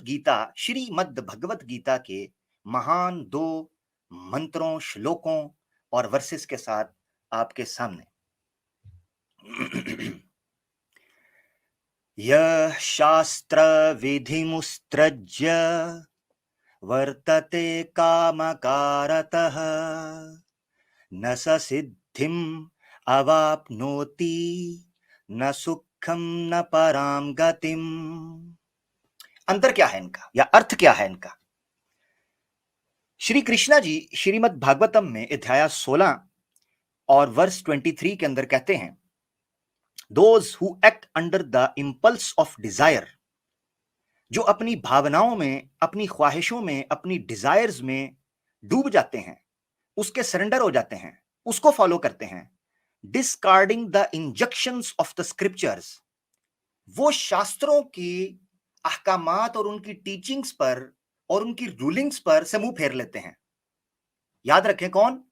भगवत गीता, श्रीमद् भगवत गीता के महान 2 मंत्रों, श्लोकों और वर्सेस के साथ आपके सामने। यः शास्त्र विधिमुत्सृज्य वर्तते कामकारतः न स सिद्धिम् अवाप्नोति न सुखम न पराम गतिम। अंतर क्या है इनका या अर्थ क्या है इनका? श्री कृष्णा जी श्रीमद् भागवतम में अध्याय 16 और वर्स 23 के अंदर कहते हैं, those who act under the impulse of desire, जो अपनी भावनाओं में, अपनी ख्वाहिशों में, अपनी डिजायर्स में डूब जाते हैं, उसके सरेंडर हो जाते हैं, उसको फॉलो करते हैं, discarding the injunctions of the scriptures, वो शास्त्रों की अहकामात और उनकी टीचिंग्स पर और उनकी रूलिंग्स पर से मुंह फेर लेते हैं। याद रखें, कौन?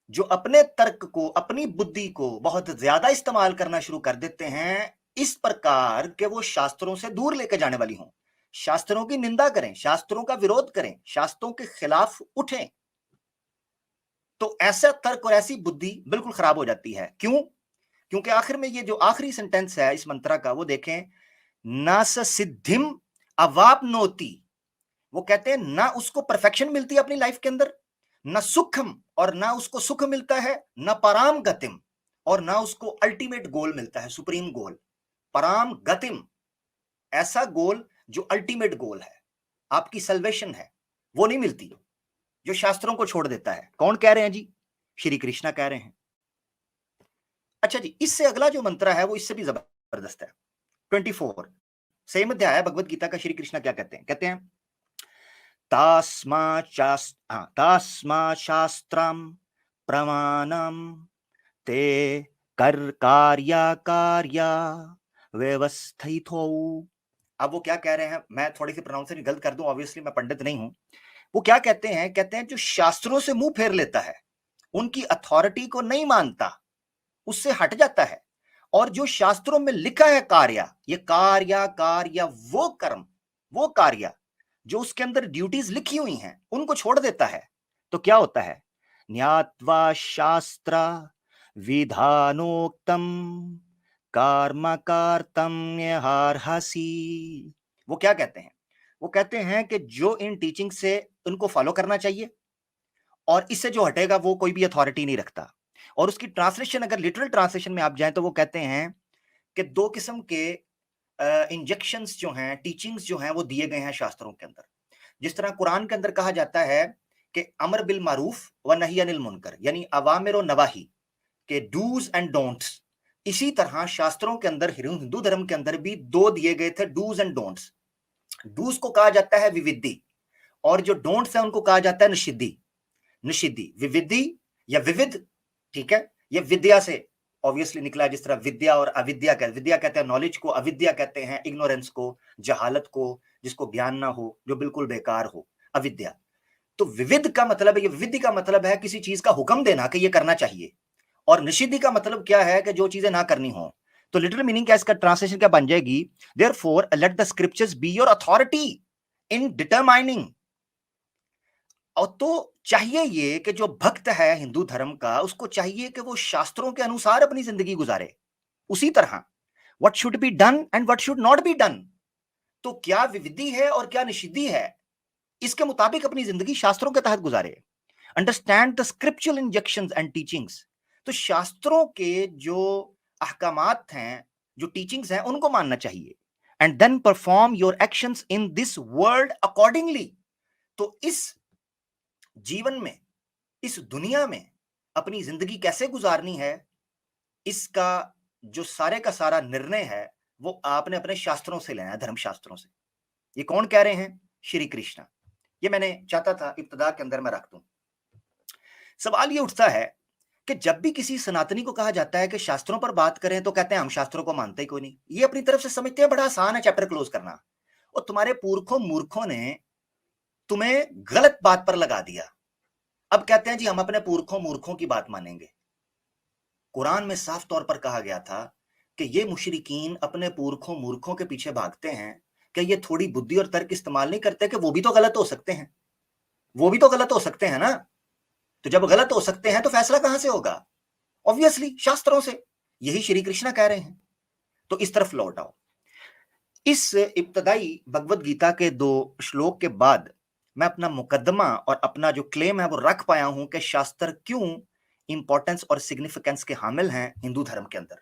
जो अपने तर्क को, अपनी बुद्धि को बहुत ज्यादा इस्तेमाल करना शुरू कर देते हैं, इस प्रकार के वो शास्त्रों से दूर लेके जाने वाली हों, शास्त्रों की निंदा करें, शास्त्रों का विरोध करें, शास्त्रों के खिलाफ उठें, तो ऐसा तर्क और ऐसी बुद्धि बिल्कुल खराब हो जाती है। क्यों? क्योंकि आखिर में ये जो आखिरी सेंटेंस है इस मंत्र का, वो देखें, न स सिद्धिम अवाप्नोति, वो कहते हैं ना उसको परफेक्शन मिलती है अपनी लाइफ के अंदर, न सुखम, और ना उसको सुख मिलता है, न पराम गतिम, और ना उसको अल्टीमेट गोल मिलता है, सुप्रीम गोल। पराम गतिम, ऐसा गोल जो अल्टीमेट गोल है, आपकी सल्वेशन है, वो नहीं मिलती जो शास्त्रों को छोड़ देता है। कौन कह रहे हैं जी? श्री कृष्णा कह रहे हैं। अच्छा जी, इससे अगला जो मंत्र है वो इससे भी जबरदस्त है। 24 सेम अध्याय है भगवत गीता का। श्री कृष्णा क्या कहते हैं? कहते हैं, तास्मा शास्त्रम प्रमाणम ते कर कार्य व्यवस्थितो। अब वो क्या कह रहे हैं, मैं थोड़ी सी प्रोनाउंसिएशन गलत कर दूं, ऑब्वियसली मैं पंडित नहीं हूं। वो क्या कहते हैं? कहते हैं जो शास्त्रों से मुंह फेर लेता है, उनकी अथॉरिटी को नहीं मानता, उससे हट जाता है, और जो शास्त्रों में लिखा है कार्य, ये कार्य वो कर्म, वो कार्य जो उसके अंदर ड्यूटीज लिखी हुई हैं, उनको छोड़ देता है, तो क्या होता है? ज्ञात्वा शास्त्र विधानोक्तम कर्म कर्तव्यमर्हसि। वो क्या कहते हैं? वो कहते हैं कि जो इन टीचिंग से उनको फॉलो करना चाहिए, और इससे जो हटेगा वो कोई भी अथॉरिटी नहीं रखता। और उसकी ट्रांसलेशन, अगर लिटरल ट्रांसलेशन में आप जाएं, तो वो कहते हैं कि 2 किस्म के इंजेक्शंस जो हैं, टीचिंग्स जो हैं, वो दिए गए हैं शास्त्रों के अंदर। जिस तरह कुरान के अंदर कहा जाता है कि अमर बिल मारूफ व नही अनिल मुनकर, यानी अवामिर और नवाही के डूज एंड डोंट्स, इसी तरह शास्त्रों के अंदर, हिंदू धर्म के अंदर भी 2 दिए गए थे, डूज एंड डोंट्स। डूज को कहा जाता है विविधि, और जो डोंट्स है उनको कहा जाता है निषिद्धि। निषिद्धि, विविधि या विविध, ठीक है, ये विद्या से ऑब्वियसली निकला, जिस तरह विद्या और अविद्या कहते हैं। विद्या कहते हैं नॉलेज को, अविद्या कहते हैं इग्नोरेंस को, जहालत को, जिसको ज्ञान ना हो, जो बिल्कुल बेकार हो, अविद्या। तो विविध का मतलब है, ये विधि का मतलब है किसी चीज का हुक्म देना कि ये करना चाहिए, और निषिद्धि का मतलब क्या है कि जो चीजें ना करनी हो। तो लिटरल मीनिंग क्या, इसका ट्रांसलेशन क्या बन जाएगी? Therefore let the scriptures be your authority in determining. और तो चाहिए ये कि जो भक्त है हिंदू धर्म का, उसको चाहिए कि वो शास्त्रों के अनुसार अपनी जिंदगी गुजारे। उसी तरह what should be done and what should not be done, तो क्या विविधि है और क्या निषिद्धि है, इसके मुताबिक अपनी जिंदगी शास्त्रों के तहत गुजारे। Understand the scriptural injunctions and teachings, तो शास्त्रों के जो अहकामात हैं, जो टीचिंग्स हैं, उनको मानना चाहिए। And then perform your actions in this world accordingly, तो इस जीवन में, इस दुनिया में अपनी जिंदगी कैसे गुजारनी है, इसका जो सारे का सारा निर्णय है वो आपने अपने शास्त्रों से लेना है, धर्म शास्त्रों से। ये कौन कह रहे हैं? श्री कृष्ण। ये मैंने चाहता था इब्तिदा के अंदर मैं रख दूं। सवाल ये उठता है कि जब भी किसी सनातनी को कहा जाता है कि शास्त्रों पर बात करें, तो कहते हैं हम शास्त्रों को मानते ही कोई नहीं। ये अपनी तरफ से समझते हैं बड़ा आसान है चैप्टर क्लोज करना, और तुम्हारे पुरखों मूर्खों ने तुम्हें गलत बात पर लगा दिया। अब कहते हैं जी हम अपने पुरखों मूर्खों की बात मानेंगे। कुरान में साफ तौर पर कहा गया था कि ये मुशरिकीन अपने पुरखों मूर्खों के पीछे भागते हैं, क्या ये थोड़ी बुद्धि और तर्क इस्तेमाल नहीं करते कि वो भी तो गलत हो सकते हैं? वो भी तो गलत हो सकते हैं ना? तो जब गलत हो सकते हैं तो फैसला कहां से होगा? ऑब्वियसली शास्त्रों से। यही श्री कृष्ण कह रहे हैं। तो इस तरफ लौट आओ। इस इब्तदाई भगवत गीता के 2 श्लोक के बाद मैं अपना मुकदमा और अपना जो क्लेम है वो रख पाया हूं कि शास्त्र क्यों इंपॉर्टेंस और सिग्निफिकेंस के हामिल हैं हिंदू धर्म के अंदर।